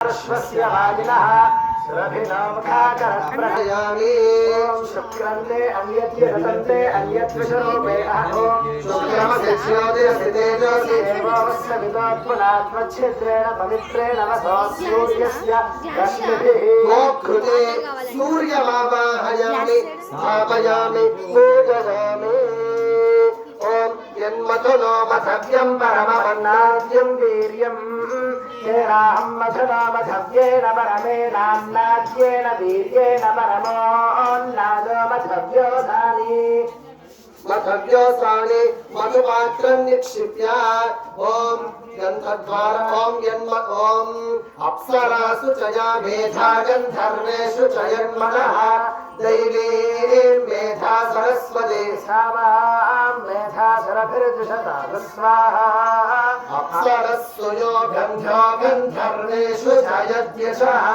स्वस्य वाजिनः सुरभिनामखाकरप्रयामि शुक्रन्ते अन्यद्य रतन्ते अन्यद्विषरूपे अहो शुक्रमसिद्ध्योदयस्थितेजोऽसि एवमस्य विदोत्पुनात्मच्छिद्रेण पवित्रेण वसो सूर्यस्य रश्मिभिः मोक्षुते सूर्यमावाहयामि स्थापयामि पूजयामि ओम यन्मथुनो मथव्यं परममन्नाद्यं वीर्यं तेराहं मथुनो मथव्येन परमेनान्नाद्येन वीर्येण परमोऽन्नादो मथव्योधानि मथव्योसानि मधुपात्रं निक्षिप्य ओम गन्धद्वार ओम यन्म ओम अप्सरासु च या मेधा गन्धर्वेषु च यन्मनः दैवी मेधा सरस्वती सावां मेधा सरभिर्जुषता स्वाहा अप्सरस्सु यो गन्धो गन्धर्वेषु च यद्यशः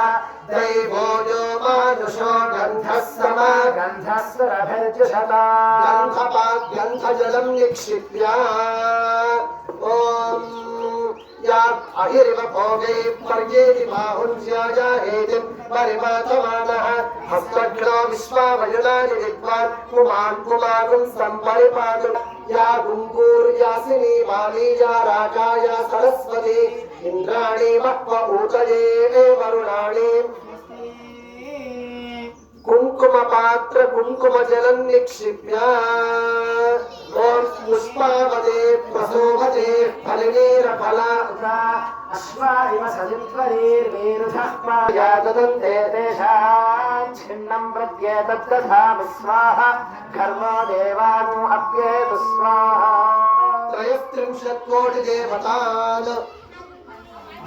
दैवो यो मानुषो गन्धः समा गन्धः सरभिर्जुषता गन्धजलं निक्षिप्य ॐ या अहिरिव भोगे पर्येति बाहुञ्ज्यायाहेतिं परिमातमानः हस्तग्नो विश्वावयुनानि विद्वान् पुमान् पुमागुं सम्परिपातु या गुङ्गूर्यासिनी वाली या राजा या सरस्वती इन्द्राणी मह्व ऊतये वरुणानि कुंकुम पात्र कुंकुम जलं निक्षिप्य ओम पुष्पावते प्रसोभते फलिनीर फला अश्वारिव सजित्वरीर्वीरुधः पाया ददन्ते तेषां छिन्नं प्रत्येतद्दधा स्वाहा कर्मो देवानो अप्येतु स्वाहा त्रयस्त्रिंशत् कोटि देवतान्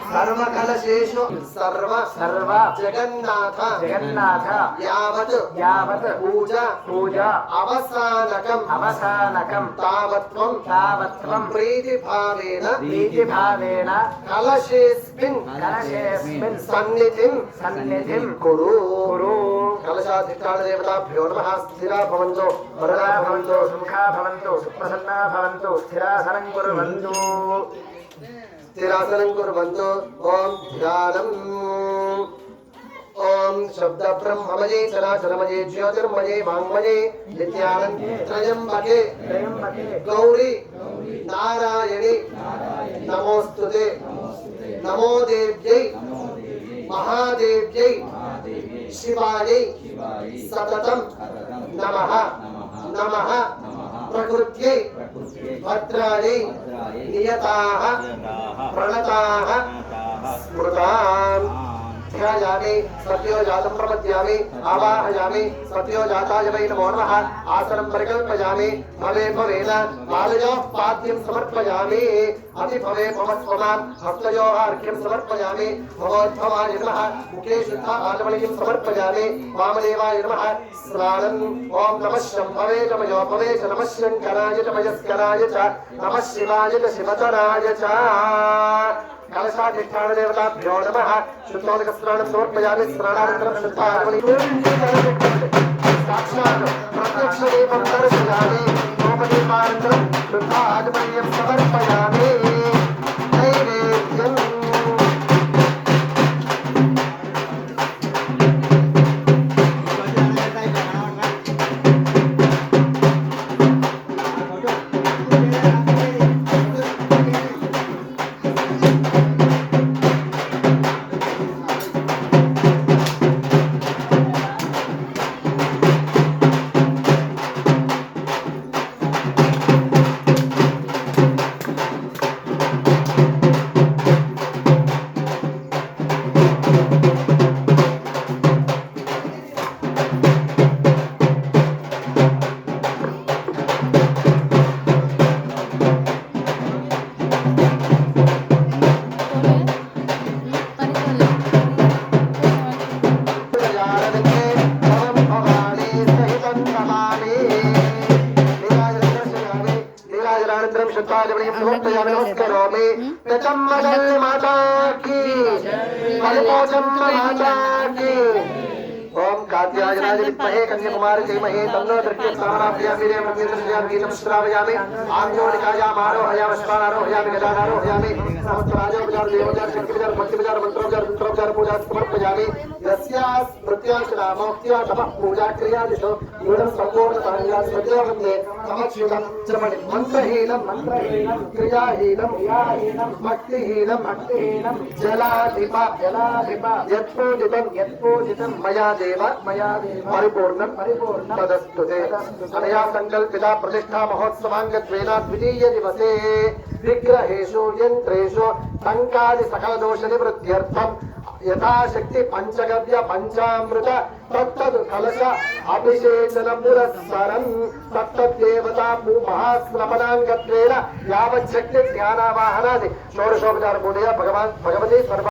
सर्वकलशेषु सर्व जगन्नाथ यावत् पूजा अवसानकं तावत्वं प्रीतिभावेन कलशेऽस्मिन् सन्निधिं कुरु कलशाधिष्ठान देवताभ्यो नमः स्थिरा भवन्तु वरदा भवन्तु सुमुखा भवन्तु सुप्रसन्ना भवन्तु स्थिरासनं कुर्वन्तु स्थिरासनं कुर्वन्तु ओम ध्यानम् ओम शब्द ब्रह्ममये चराचरमये ज्योतिर्मये वाङ्मये नित्यानन्दे त्रयम्बके गौरी नारायणी नमोस्तुते नमो देव्यै महादेव्यै शिवायै सततं नमः नमः प्रकृत्यै भद्रायै नियताः प्रणताः स्मृताम् ध्यायामि सत्योजातं प्रपद्यामि आवाहयामि सत्योजाताय वै नमो नमः आसनं परिकल्पयामि भवे भवेन पादयोः पाद्यं समर्पयामि अतिभवे भवस्वमान् हस्तयोः अर्घ्यं समर्पयामि भवोद्भवाय नमः मुखे शुद्ध आलमणिं समर्पयामि वामदेवाय नमः स्नानम् ॐ नमः शम्भवे नमयो भवे च नमः शङ्कराय च मयस्कराय च नमः शिवाय च शिवतराय च कलशाधिष्ठान देवताभ्यो नमः शुद्धोदक स्नानं समर्पयामि स्नानानन्तरं शुद्धात्मनि साक्षात् प्रत्यक्षदीपं दर्शयामि सोपदीपानन्तरं शुद्धात्मनीयं समर्पयामि नैवेद्यम् नमस्करोमि माता की ओम कात्यायनाय विद्महे कन्याकुमारी धीमहि तन्नो तृतीयं स्थापयामि वीर्यं प्रत्यक्षं गीतं श्रावयामि आग्नेयनिकायाम् आरोहयामि अश्वानारोहयामि गजानारोहयामि समस्तराजोपचार देवोपचार शक्तिपचार भक्तिपचार मंत्रोपचार तंत्रोपचार पूजा समर्पयामि यस्याः प्रत्याशनामोक्त्या तपः पूजा क्रियादिषु यूढं सम्पूर्णतया सत्यवन्दे समच्युतं त्रमणि मंत्रहीनं क्रियाहीनं भक्तिहीनं जलाधिप यत्पूजितं मया देव परिपूर्णं तदस्तुते अनया संकल्पिता प्रतिष्ठा महोत्सवाङ्गत्वेन द्वितीय दिवसे विग्रहेषु यन्त्रेषु टङ्कादि सकल दोष निवृत्त्यर्थं यथाशक्ति पंचगव्य पंचामृत तत्तद् कलश अभिषेचन पुरस्सरं तत्तद्देवता महास्नपनाङ्गत्वेन यावच्छक्ति ज्ञानावाहनादि षोडशोपचार पूजया भगवती सर्व